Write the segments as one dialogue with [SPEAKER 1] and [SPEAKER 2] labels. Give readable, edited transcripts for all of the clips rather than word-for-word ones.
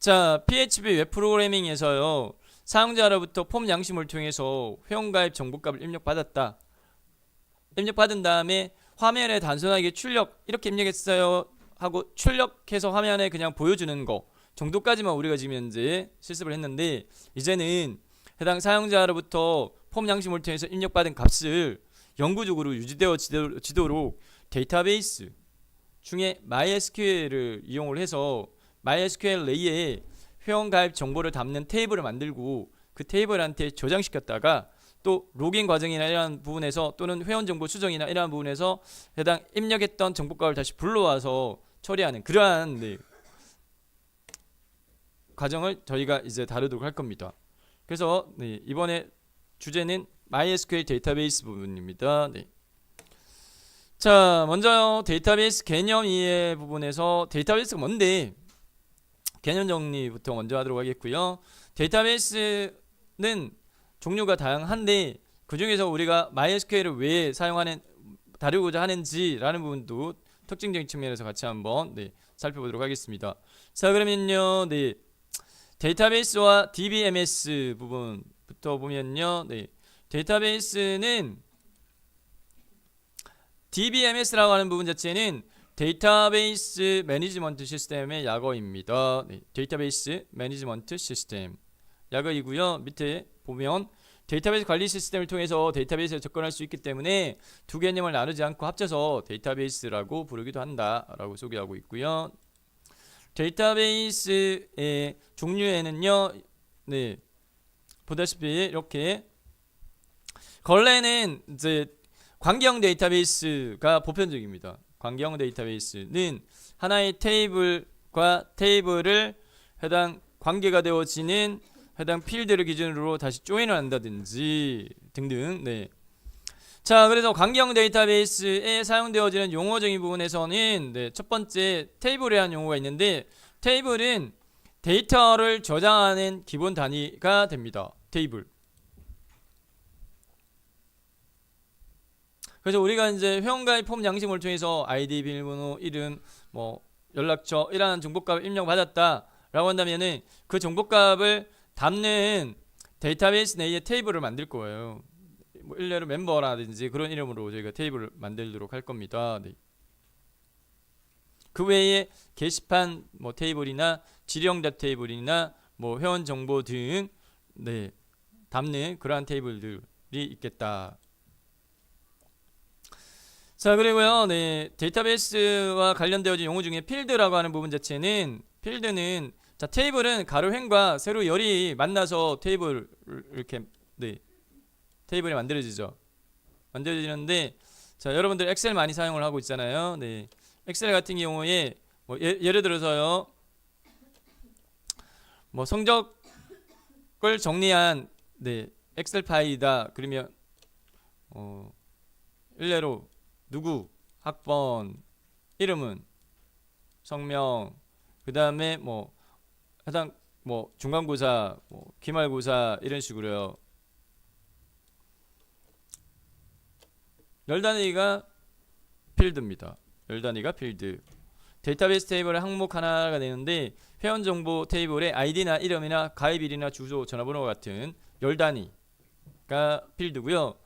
[SPEAKER 1] 자, PHP 웹 프로그래밍에서요. 사용자로부터 폼 양식을 통해서 회원가입 정보값을 입력받았다. 입력받은 다음에 화면에 단순하게 출력 이렇게 입력했어요 하고 출력해서 화면에 그냥 보여주는 거 정도까지만 우리가 지금 현재 실습을 했는데, 이제는 해당 사용자로부터 폼 양식을 통해서 입력받은 값을 영구적으로 유지되어지도록 데이터베이스 중에 MySQL을 이용을 해서 MySQL 내에 회원가입 정보를 담는 테이블을 만들고 그 테이블한테 저장시켰다가 또 로그인 과정이나 이러한 부분에서 또는 회원 정보 수정이나 이러한 부분에서 해당 입력했던 정보값을 다시 불러와서 처리하는 그러한 과정을 저희가 이제 다루도록 할 겁니다. 그래서 이번에 주제는 MySQL 데이터베이스 부분입니다. 자, 먼저 데이터베이스 개념 이해 부분에서 데이터베이스가 뭔데 개념 정리부터 먼저 하도록 하겠고요. 데이터베이스는 종류가 다양한데 그 중에서 우리가 MySQL을 왜 다루고자 하는지라는 부분도 특징적인 측면에서 같이 한번 살펴보도록 하겠습니다. 자, 그러면요, 데이터베이스와 DBMS 부분부터 보면요, 데이터베이스는 DBMS라고 하는 부분 자체는 데이터베이스 매니지먼트 시스템의 약어입니다. 데이터베이스 매니지먼트 시스템 약어이고요. 밑에 보면 데이터베이스 관리 시스템을 통해서 데이터베이스에 접근할 수 있기 때문에 두 개념을 나누지 않고 합쳐서 데이터베이스라고 부르기도 한다라고 소개하고 있고요. 데이터베이스의 종류에는요, 보다시피 이렇게 원래는 이제 관계형 데이터베이스가 보편적입니다. 관계형 데이터베이스는 하나의 테이블과 테이블을 해당 관계가 되어지는 해당 필드를 기준으로 다시 조인을 한다든지 등등. 자, 그래서 관계형 데이터베이스에 사용되어지는 용어적인 부분에서는 첫 번째 테이블이라는 용어가 있는데, 테이블은 데이터를 저장하는 기본 단위가 됩니다. 테이블. 그래서 우리가 이제 회원가입 폼 양식을 통해서 아이디, 비밀번호, 이름, 연락처 이라는 정보값을 입력받았다라고 한다면은 그 정보값을 담는 데이터베이스 내에 테이블을 만들 거예요. 일례로 멤버라든지 그런 이름으로 저희가 테이블을 만들도록 할 겁니다. 그 외에 게시판 테이블이나 지령자 테이블이나 회원 정보 등 담는 그러한 테이블들이 있겠다. 자, 그리고요, 데이터베이스와 관련되어진 용어 중에 필드라고 하는 부분 자체는, 필드는 자, 테이블은 가로횡과 세로 열이 만나서 테이블 이렇게 테이블이 만들어지죠. 만들어지는데, 자, 여러분들 엑셀 많이 사용을 하고 있잖아요. 엑셀 같은 경우에 예를 들어서요, 성적을 정리한 엑셀 파일이다. 그러면 일례로 누구, 학번, 이름은, 성명, 그 다음에 해당 중간고사, 기말고사 이런 식으로요. 열 단위가 필드입니다. 열 단위가 필드. 데이터베이스 테이블의 항목 하나가 되는데, 회원 정보 테이블의 아이디나 이름이나 가입일이나 주소, 전화번호 같은 열 단위가 필드고요.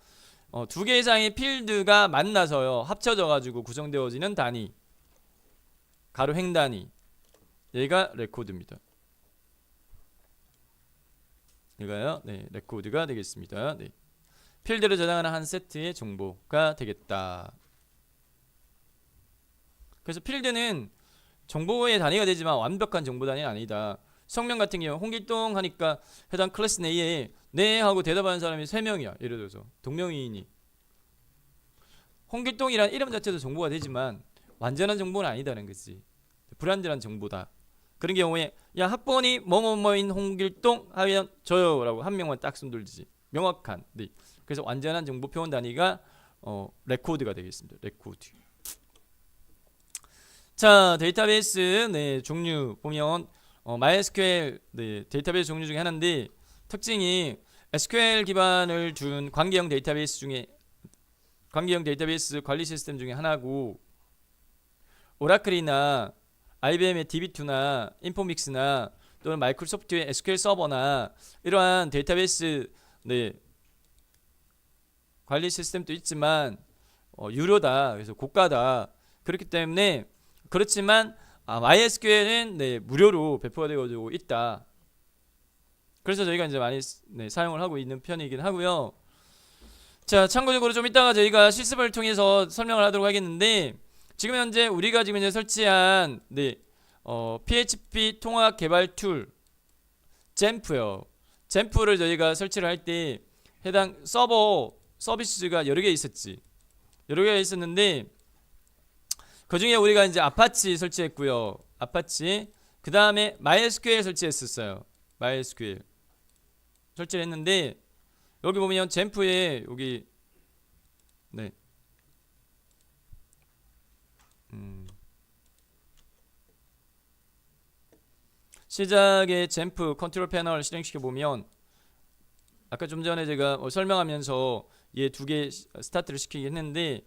[SPEAKER 1] 두 개 이상의 필드가 만나서요, 합쳐져 가지고 구성되어지는 단위, 가로행 단위, 얘가 레코드입니다. 얘가요, 레코드가 되겠습니다. 필드를 저장하는 한 세트의 정보가 되겠다. 그래서 필드는 정보의 단위가 되지만 완벽한 정보 단위는 아니다. 성명 같은 경우 홍길동 하니까 해당 클래스 내에 네 하고 대답하는 사람이 3명이야. 예를 들어서 동명이인이. 홍길동이란 이름 자체도 정보가 되지만 완전한 정보는 아니다는 거지. 불완전한 정보다. 그런 경우에 야, 학번이 뭐뭐뭐인 홍길동 하면 저요 라고 한 명만 딱 손들지. 명확한. 그래서 완전한 정보 표현 단위가 레코드가 되겠습니다. 레코드. 자, 데이터베이스 종류 보면 MySQL 데이터베이스 종류 중에 하나인데, 특징이 SQL 기반을 둔 관계형 데이터베이스 관리 시스템 중에 하나고, 오라클이나 IBM의 DB2나 인포믹스나 또는 마이크로소프트의 SQL 서버나 이러한 데이터베이스 네, 관리 시스템도 있지만 유료다. 그래서 고가다. 그렇기 때문에 그렇지만 MySQL은 네, 무료로 배포가 되고 있다. 그래서 저희가 이제 많이 네, 사용을 하고 있는 편이긴 하고요. 자, 참고적으로 좀 이따가 저희가 실습을 통해서 설명을 하도록 하겠는데 지금 현재 우리가 지금 이제 설치한 네, PHP 통합 개발 툴 잼프요. 잼프를 저희가 설치를 할 때 해당 서버 서비스가 여러 개 있었지. 여러 개가 있었는데 그 중에 우리가 이제 아파치 설치했고요. 아파치. 그 다음에 MySQL 설치했었어요. MySQL 설치를 했는데 여기 보면 잼프에 여기 네. 시작에 잼프 컨트롤 패널 실행시켜 보면 아까 좀 전에 제가 설명하면서 얘 두 개 스타트를 시키긴 했는데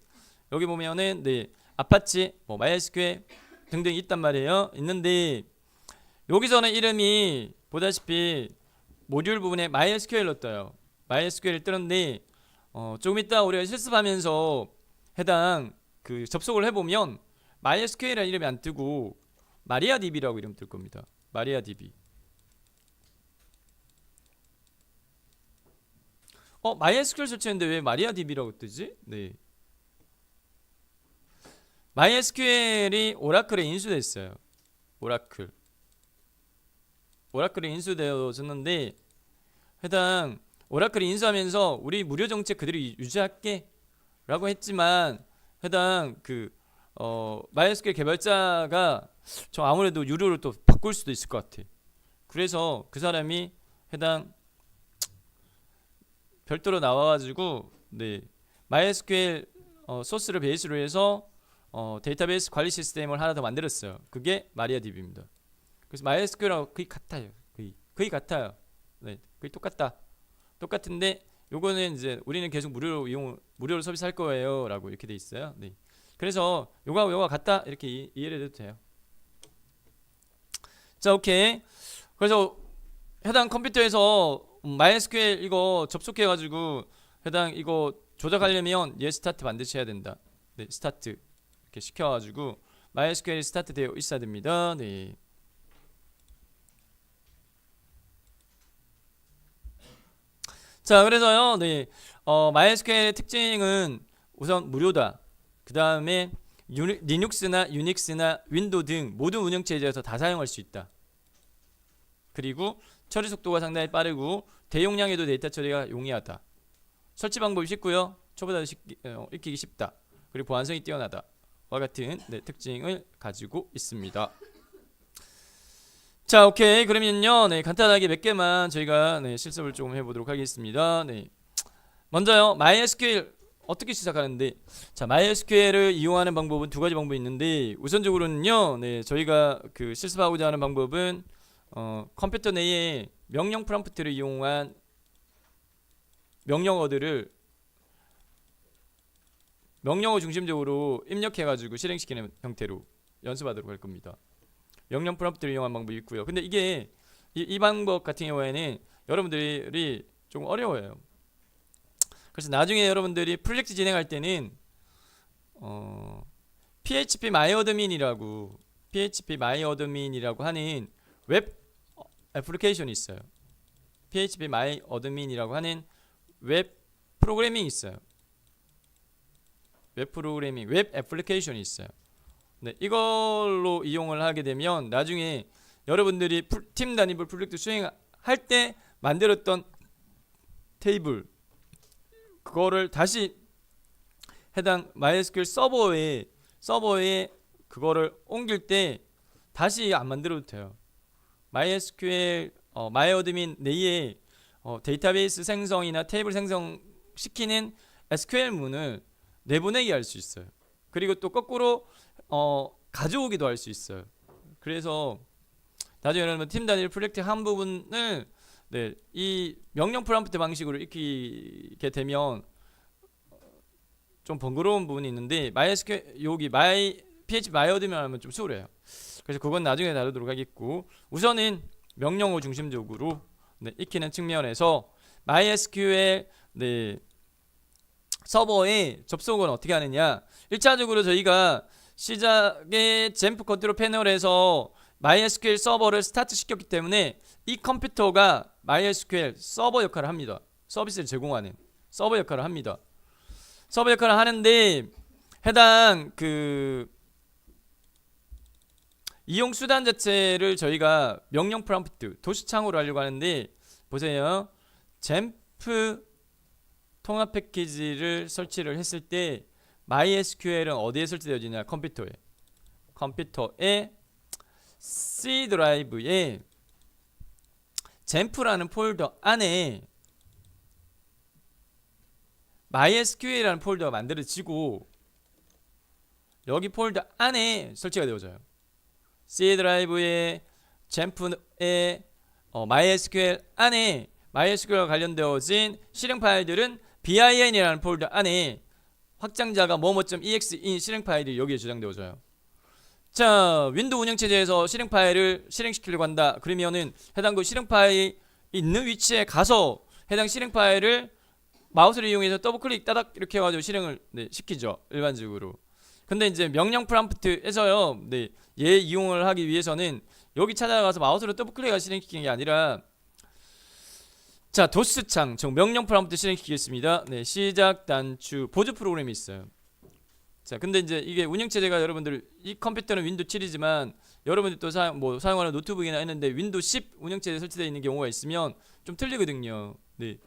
[SPEAKER 1] 여기 보면은 네, 아파치, MySQL 등등 있단 말이에요. 있는데 여기서는 이름이 보다시피 모듈 부분에 MySQL로 떠요. MySQL을 뜨는데 조금 이따 우리가 실습하면서 해당 그 접속을 해보면 MySQL이라는 이름이 안 뜨고 MariaDB라고 이름 뜰 겁니다. MariaDB. MySQL 설치했는데 왜 MariaDB라고 뜨지? 네. MySQL이 오라클에 인수됐어요. 오라클에 인수되어졌는데 해당 오라클이 인수하면서 우리 무료 정책 그대로 유지할게 라고 했지만 해당 그 MySQL 개발자가 저 아무래도 유료로 또 바꿀 수도 있을 것 같아. 그래서 그 사람이 해당 별도로 나와가지고 네, MySQL 소스를 베이스로 해서 데이터베이스 관리 시스템을 하나 더 만들었어요. 그게 MariaDB입니다. 그래서 MySQL하고 거의 같아요. 거의 같아요. 네, 거의 똑같은데 요거는 이제 우리는 계속 무료로 서비스할 거예요라고 이렇게 돼 있어요. 네. 그래서 요거하고 요거가 같다 이렇게 이해를 해도 돼요. 자, 오케이. 그래서 해당 컴퓨터에서 MySQL 이거 접속해가지고 해당 이거 조작하려면 얘 스타트 반드시 해야 된다. 네, 스타트 이렇게 시켜가지고 MySQL이 스타트 되어 있어야 됩니다. 네. 자, 그래서요, 네, MySQL의 특징은 우선 무료다. 그 다음에 리눅스나 유닉스나 윈도우 등 모든 운영체제에서 다 사용할 수 있다. 그리고 처리 속도가 상당히 빠르고 대용량에도 데이터 처리가 용이하다. 설치 방법이 쉽고요. 초보자도 익히기 쉽다. 그리고 보안성이 뛰어나다. 와 같은 네, 특징을 가지고 있습니다. 자, 오케이. 그러면요, 네, 간단하게 몇 개만 저희가 네, 실습을 조금 해보도록 하겠습니다. 네. 먼저요, MySQL 어떻게 시작하는데, 자, MySQL을 이용하는 방법은 두 가지 방법이 있는데, 우선적으로는요, 네, 저희가 그 실습하고자 하는 방법은 컴퓨터 내에 명령 프롬프트를 이용한 명령어들을 명령어 중심적으로 입력해가지고 실행시키는 형태로 연습하도록 할 겁니다. 명령 프롬프트를 이용한 방법이 있고요. 근데 이게 이 방법 같은 경우에는 여러분들이 조금 어려워요. 그래서 나중에 여러분들이 프로젝트 진행할 때는 PHP MyAdmin이라고 하는 웹 애플리케이션이 있어요. PHP MyAdmin이라고 하는 웹 프로그래밍이 있어요. 웹 프로그래밍, 웹 애플리케이션이 있어요. 네, 이걸로 이용을 하게 되면 나중에 여러분들이 팀 단위별 프로젝트 수행할 때 만들었던 테이블 그거를 다시 해당 MySQL 서버에 그거를 옮길 때 다시 안 만들어도 돼요. MySQL MyAdmin 내에 데이터베이스 생성이나 테이블 생성시키는 SQL 문을 내보내게 할 수 있어요. 그리고 또 거꾸로 가져오기도 할 수 있어요. 그래서 나중에 여러분 팀 단위 프로젝트 한 부분을 네, 이 명령 프롬프트 방식으로 익히게 되면 좀 번거로운 부분이 있는데 MySQL 여기 PHP MyAdmin 하면 좀 수월해요. 그래서 그건 나중에 다루도록 하겠고 우선은 명령어 중심적으로 네, 익히는 측면에서 MySQL 네, 서버에 접속은 어떻게 하느냐. 1차적으로 저희가 시작의 잼프 컨트롤 패널에서 MySQL 서버를 스타트 시켰기 때문에 이 컴퓨터가 MySQL 서버 역할을 합니다. 서비스를 제공하는 서버 역할을 합니다. 서버 역할을 하는데 해당 그 이용 수단 자체를 저희가 명령 프롬프트 도시창으로 하려고 하는데 보세요. 잼프 통합 패키지를 설치를 했을 때 MySQL은 어디에 설치되어지냐? 컴퓨터에 C 드라이브에 잼프라는 폴더 안에 MySQL이라는 폴더가 만들어지고 여기 폴더 안에 설치가 되어져요. C 드라이브에 잼프에 MySQL 안에 MySQL과 관련되어진 실행 파일들은 bin이라는 폴더 안에 확장자가 뭐뭐.exe인 실행 파일이 여기에 저장되어져요. 자, 윈도우 운영체제에서 실행 파일을 실행시키려고 한다. 그러면은 해당 그 실행 파일이 있는 위치에 가서 해당 실행 파일을 마우스를 이용해서 더블클릭 따닥 이렇게 해가지고 실행을 시키죠. 일반적으로. 근데 이제 명령 프롬프트에서요. 얘 이용을 하기 위해서는 여기 찾아가서 마우스로 더블클릭해서 실행시키는 게 아니라 자, 도스창 즉 명령 프롬프트 실행시키겠습니다. 네, 시작 단추 보조 프로그램이 있어요. 자, 근데 이제 이게 운영체제가 여러분들 이 컴퓨터는 윈도우 7이지만 여러분들 또 사용하는 노트북이나 했는데 윈도우 10 운영체제 설치되어 있는 경우가 있으면 좀 틀리거든요. 네.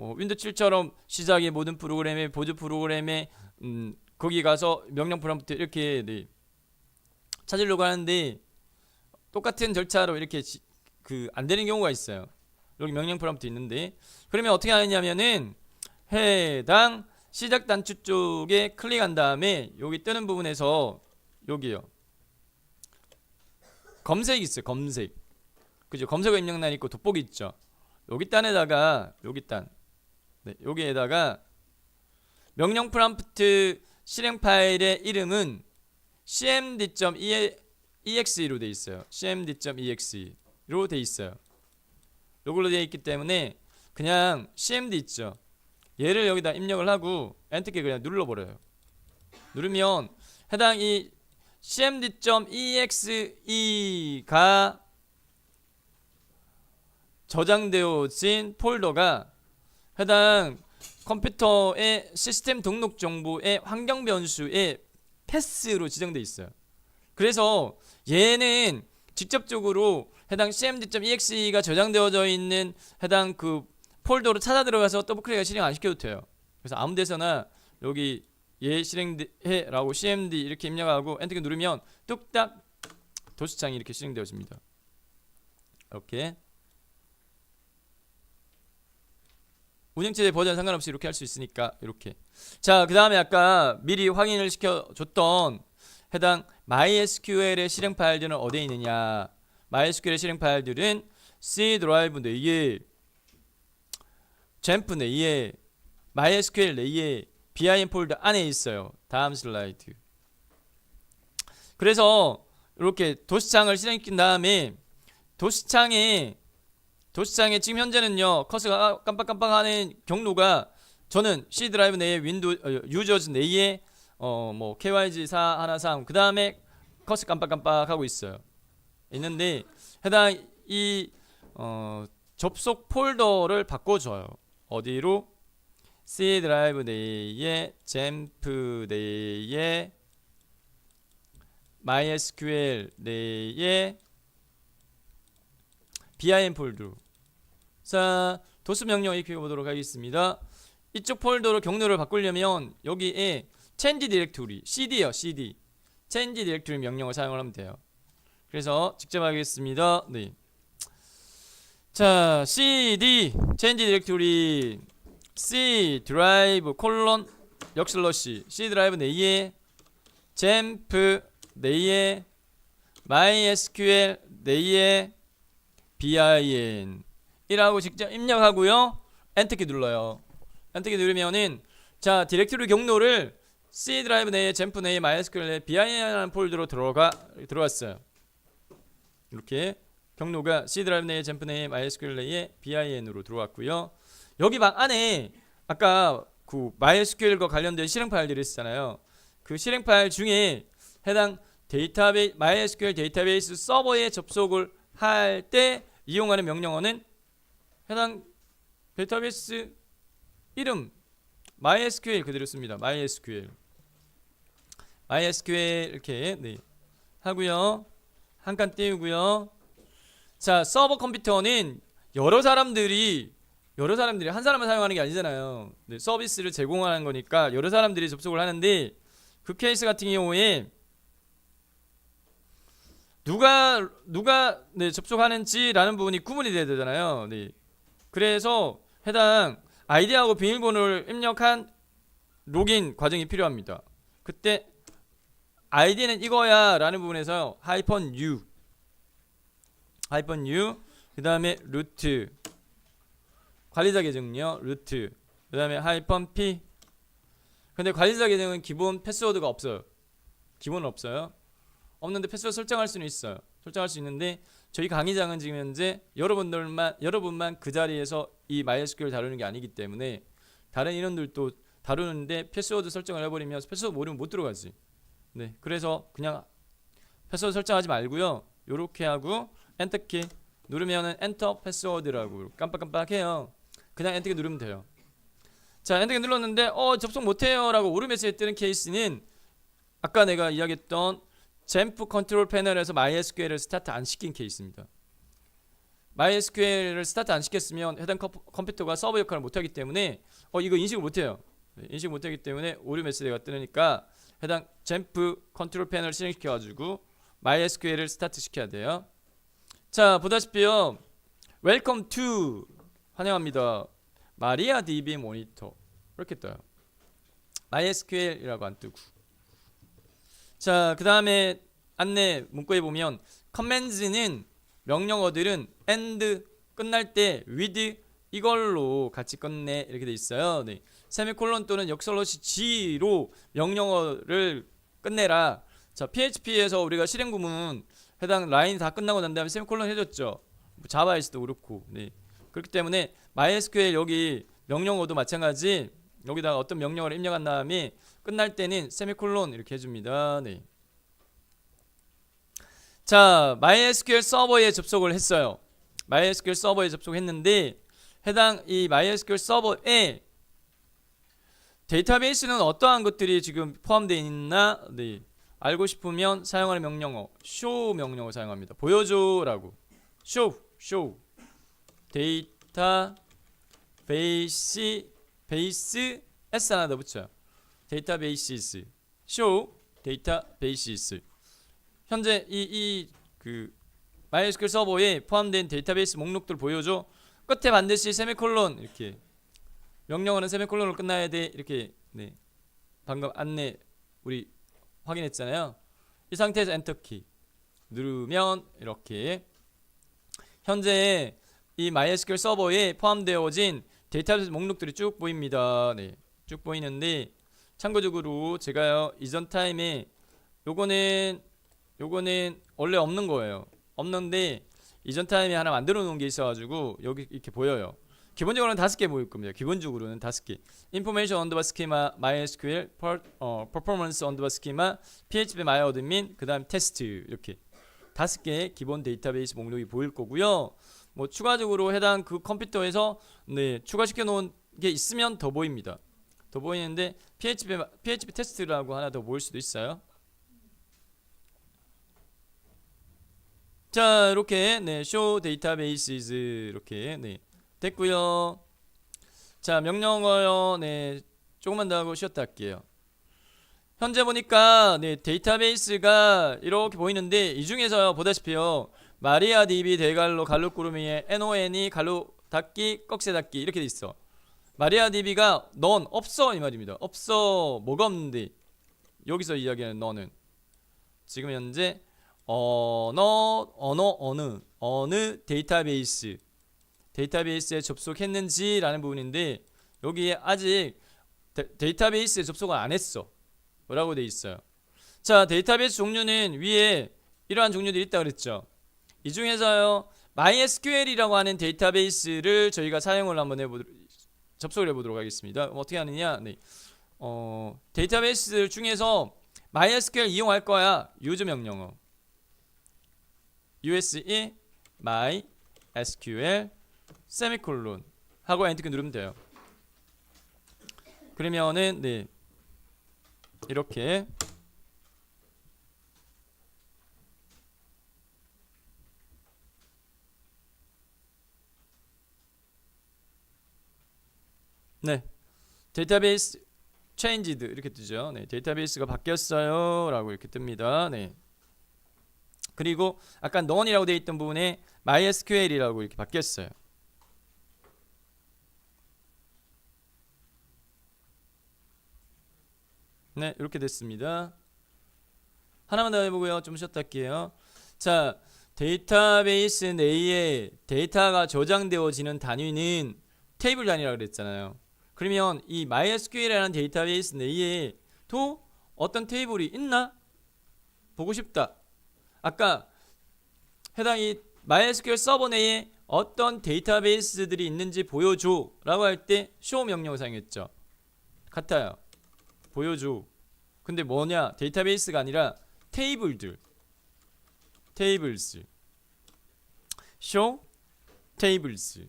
[SPEAKER 1] 윈도우 7처럼 시작의 모든 프로그램에 보조 프로그램에 거기 가서 명령 프롬프트 이렇게 찾으려고 하는데 똑같은 절차로 이렇게 안 되는 경우가 있어요. 여기 명령 프롬프트 있는데 그러면 어떻게 하느냐면은 해당 시작 단추 쪽에 클릭한 다음에 여기 뜨는 부분에서 여기요 검색 있어요. 검색 그죠? 검색어 입력란 있고 돋보기 있죠. 여기 단에다가 여기에다가 명령 프롬프트 실행 파일의 이름은 cmd.exe로 돼 있어요. cmd.exe로 돼 있어요. 요걸로 되어 있기 때문에 그냥 cmd 있죠. 얘를 여기다 입력을 하고 엔터키 그냥 눌러버려요. 누르면 해당 이 cmd.exe가 저장되어진 폴더가 해당 컴퓨터의 시스템 등록 정보의 환경 변수의 패스로 지정되어 있어요. 그래서 얘는 직접적으로 해당 cmd.exe가 저장되어져 있는 해당 그 폴더로 찾아 들어가서 더블클릭 실행 안 시켜도 돼요. 그래서 아무 데서나 여기 얘 실행해 라고 cmd 이렇게 입력하고 엔터키 누르면 뚝딱 도수창이 이렇게 실행되어집니다. 이렇게 운영체제 버전 상관없이 이렇게 할 수 있으니까 이렇게. 자, 그 다음에 아까 미리 확인을 시켜줬던 해당 MySQL의 실행 파일들은 어디에 있느냐. MySQL의 실행 파일들은 C 드라이브 내에 잼프 내에 MySQL 내에 bin 폴더 안에 있어요. 다음 슬라이드. 그래서 이렇게 도시창을 실행시킨 다음에 도시창에 지금 현재는요 커서가 깜빡깜빡하는 경로가 저는 C 드라이브 내에 윈도우 유저즈 내에 KYG 413 그 다음에 커서 깜빡깜빡하고 있는데 해당 이 접속 폴더를 바꿔줘요. 어디로? C 드라이브 내에 잼프 내에 MySQL 내에 bin 폴더. 자, 도스 명령 익혀 보도록 하겠습니다. 이쪽 폴더로 경로를 바꾸려면 여기에 change directory cd요. cd change directory 명령을 사용을 하면 돼요. 그래서 직접 하겠습니다. 네. 자, cd change directory c 드라이브 콜론 역슬러시 c 드라이브 내에 잼프 내에 MySQL 내에 bin 이라고 직접 입력하고요. 엔터키 눌러요. 엔터키 누르면은 자, 디렉토리 경로를 C 드라이브 내에 잼프 내에 MySQL 내에 bin이라는 폴더로 들어왔어요. 이렇게 경로가 C 드라이브 내에 잼프 내에 MySQL 내에 BIN으로 들어왔고요. 여기 방 안에 아까 그 MySQL과 관련된 실행 파일들이 있었잖아요. 그 실행 파일 중에 해당 데이터베이스 MySQL 데이터베이스 서버에 접속을 할 때 이용하는 명령어는 해당 데이터베이스 이름 MySQL 그대로 씁니다. MySQL 이렇게 네. 하고요. 한 칸 띄우고요. 자, 서버 컴퓨터는 여러 사람들이 한 사람만 사용하는 게 아니잖아요. 네, 서비스를 제공하는 거니까 여러 사람들이 접속을 하는데 그 케이스 같은 경우에 누가 네, 접속하는지라는 부분이 구분이 돼야 되잖아요. 네. 그래서 해당 아이디하고 비밀번호를 입력한 로긴 과정이 필요합니다. 그때 아이디는 이거야 라는 부분에서 -u 그 다음에 루트 관리자 계정요. 루트 그 다음에 -p 근데 관리자 계정은 기본 패스워드가 없어요. 기본은 없어요. 없는데 패스워드 설정할 수는 있어요. 설정할 수 있는데 저희 강의장은 지금 현재 여러분만 그 자리에서 이 MySQL 다루는 게 아니기 때문에 다른 인원들도 다루는데 패스워드 설정을 해버리면 패스워드 모르면 못 들어가지. 네, 그래서 그냥 패스워드 설정하지 말고요. 요렇게 하고 엔터키 누르면은 엔터 패스워드라고 깜빡깜빡해요. 그냥 엔터키 누르면 돼요. 자, 엔터키 눌렀는데 접속 못해요 라고 오류 메시지 뜨는 케이스는 아까 내가 이야기했던 잼프 컨트롤 패널에서 MySQL을 스타트 안 시킨 케이스입니다. MySQL을 스타트 안 시켰으면 해당 컴퓨터가 서버 역할을 못하기 때문에 이거 인식을 못해요. 인식 못하기 때문에 오류 메시지가 뜨니까 해당 잼프 컨트롤 패널 실행시켜가지고 MySQL을 스타트 시켜야 돼요. 자, 보다시피요. Welcome to 환영합니다. MariaDB 모니터 이렇게 떠요. MySQL이라고 안 뜨고. 자, 그 다음에 안내 문구에 보면 commands는 명령어들은 and 끝날 때 with 이걸로 같이 끝내 이렇게 돼 있어요. 네. 세미콜론 또는 역슬러시 G로 명령어를 끝내라. 자, PHP에서 우리가 실행 구문 해당 라인 다 끝나고 난 다음에 세미콜론 해줬죠. 자바에서도 그렇고. 네. 그렇기 때문에 MySQL 여기 명령어도 마찬가지 여기다가 어떤 명령어를 입력한 다음에 끝날 때는 세미콜론 이렇게 해줍니다. 네. 자, MySQL 서버에 접속을 했어요. MySQL 서버에 접속했는데 해당 이 MySQL 서버에 데이터베이스는 어떠한 것들이 지금 포함되어 있나 네. 알고 싶으면 사용하는 명령어 show 명령어 사용합니다. 보여줘라고 show 베이스 S 하나 더 붙여요. 데이터베이시스 show 데이터베이시스 현재 그 MySQL 서버에 포함된 데이터베이스 목록들 보여줘. 끝에 반드시 세미콜론 이렇게 명령어는 세미콜론으로 끝나야 돼 이렇게 네. 방금 안내 우리 확인했잖아요. 이 상태에서 엔터키 누르면 이렇게 현재 이 MySQL 서버에 포함되어진 데이터베이스 목록들이 쭉 보입니다. 네, 쭉 보이는데 참고적으로 제가요 이전 타임에 요거는 원래 없는 거예요. 없는데 이전 타임에 하나 만들어 놓은 게 있어가지고 여기 이렇게 보여요. 기본적으로는 5개 보일 겁니다. 기본적으로는 5개. Information 언더바 스키마 MySQL Performance 언더바 스키마 PHP MyAdmin 그 다음 테스트 이렇게 5개 기본 데이터베이스 목록이 보일 거고요. 뭐 추가적으로 해당 그 컴퓨터에서 네, 추가시켜 놓은 게 있으면 더 보입니다. 더 보이는데 PHP 테스트라고 하나 더 보일 수도 있어요. 자, 이렇게 네, show databases 이렇게 네, 됐고요. 자, 명령어요. 네, 조금만 더 하고 쉬었다 할게요. 현재 보니까 네, 데이터베이스가 이렇게 보이는데 이 중에서 보다시피요. 마리아DB 대갈로 갈로 꾸루미에 NON이 갈로 닫기 꺽쇠 닫기 이렇게 돼 있어. 마리아DB가 넌 없어 이 말입니다. 없어 뭐가 없는데 여기서 이야기하는 너는 지금 현재 어느 데이터베이스에 접속했는지라는 부분인데 여기에 아직 데이터베이스에 접속을 안 했어 라고 돼 있어요. 자, 데이터베이스 종류는 위에 이러한 종류들이 있다 그랬죠. 이 중에서요 MySQL이라고 하는 데이터베이스를 저희가 사용을 한번 접속을 해보도록 하겠습니다. 어떻게 하느냐? 네. 데이터베이스 중에서 MySQL 이용할 거야. 유즈 명령어 use MySQL 세미콜론 하고 엔터키 누르면 돼요. 그러면은 네 이렇게 네 데이터베이스 changed 이렇게 뜨죠. 네 데이터베이스가 바뀌었어요 라고 이렇게 뜹니다. 네 그리고 아까 none이라고 되어 있던 부분에 MySQL이라고 이렇게 바뀌었어요. 네 이렇게 됐습니다. 하나만 더 해보고요. 좀 쉬었다 할게요. 자 데이터베이스 내에 데이터가 저장되어지는 단위는 테이블 단위라고 그랬잖아요. 그러면 이 MySQL이라는 데이터베이스 내에 또 어떤 테이블이 있나? 보고 싶다. 아까 해당 이 MySQL 서버 내에 어떤 데이터베이스들이 있는지 보여줘 라고 할 때 show 명령을 사용했죠. 같아요. 보여줘. 근데 뭐냐? 데이터베이스가 아니라 테이블들. tables show tables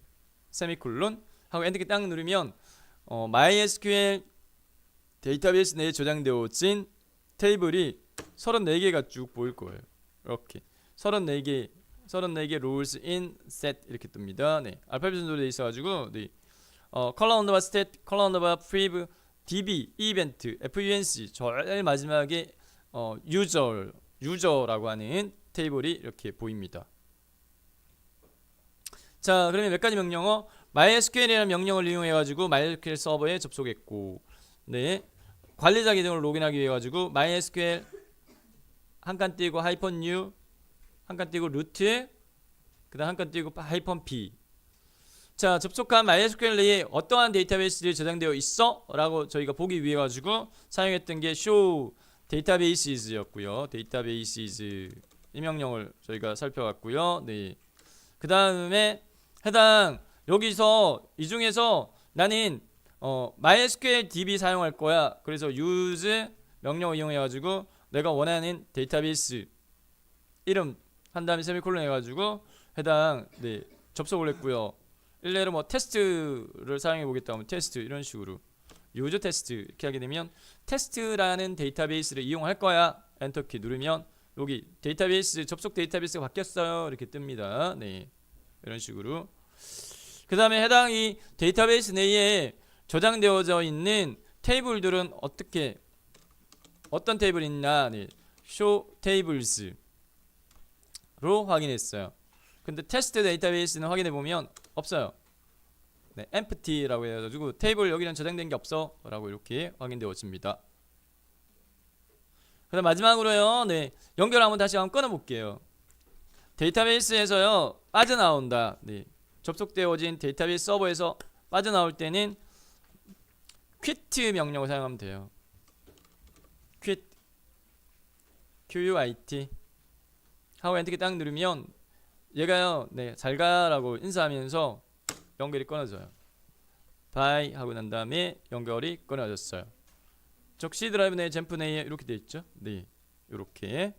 [SPEAKER 1] 세미콜론 하고 엔터키 딱 누르면 MySQL 데이터베이스 내에 저장되어진 테이블이 34개가 쭉 보일 거예요. 이렇게 34개 rules in set 이렇게 뜹니다. 네. 알파벳 순서로 되어 있어가지고 네. color underbar stat, color underbar priv, db, event, func 제일 마지막에 user라고 하는 테이블이 이렇게 보입니다. 자 그러면 몇 가지 명령어 MySQL이라는 명령을 이용해 가지고 MySQL 서버에 접속했고 네 관리자 계정을 로그인하기 위해 가지고 MySQL 한 칸 띄고 -u 한 칸 띄고 루트 그다음 한 칸 띄고 -p 자 접속한 MySQL 내에 어떠한 데이터베이스들이 저장되어 있어? 라고 저희가 보기 위해 가지고 사용했던 게 show databases였고요. databases 이 명령을 저희가 살펴봤고요. 네. 그 다음에 해당 여기서 이 중에서 나는 MySQL DB 사용할 거야. 그래서 use 명령을 이용해 가지고 내가 원하는 데이터베이스 이름 한 다음에 세미콜론 해가지고 해당 네 접속을 했고요. 일례로 뭐 테스트를 사용해 보겠다 하면 테스트 이런 식으로 유저 테스트 이렇게 하게 되면 테스트라는 데이터베이스를 이용할 거야. 엔터키 누르면 여기 데이터베이스 접속 데이터베이스가 바뀌었어요 이렇게 뜹니다. 네 이런 식으로 그 다음에 해당 이 데이터베이스 내에 저장되어져 있는 테이블들은 어떤 테이블이 있나 네. show tables로 확인했어요. 근데 테스트 데이터베이스는 확인해 보면 없어요. 네, empty라고 해가지고 테이블 여기는 저장된 게 없어 라고 이렇게 확인되어집니다. 그 다음 마지막으로요. 네, 연결 한번 다시 한번 끊어볼게요. 데이터베이스에서요 빠져나온다. 네, 접속되어진 데이터베이스 서버에서 빠져나올 때는 quit 명령을 사용하면 돼요. quit quit 하고 엔터키 딱 누르면 얘가요 네 잘가라고 인사하면서 연결이 끊어져요. 바이 하고 난 다음에 연결이 끊어졌어요. 즉 C 드라이브 내 잼프 내에 이렇게 되어 있죠. 네 이렇게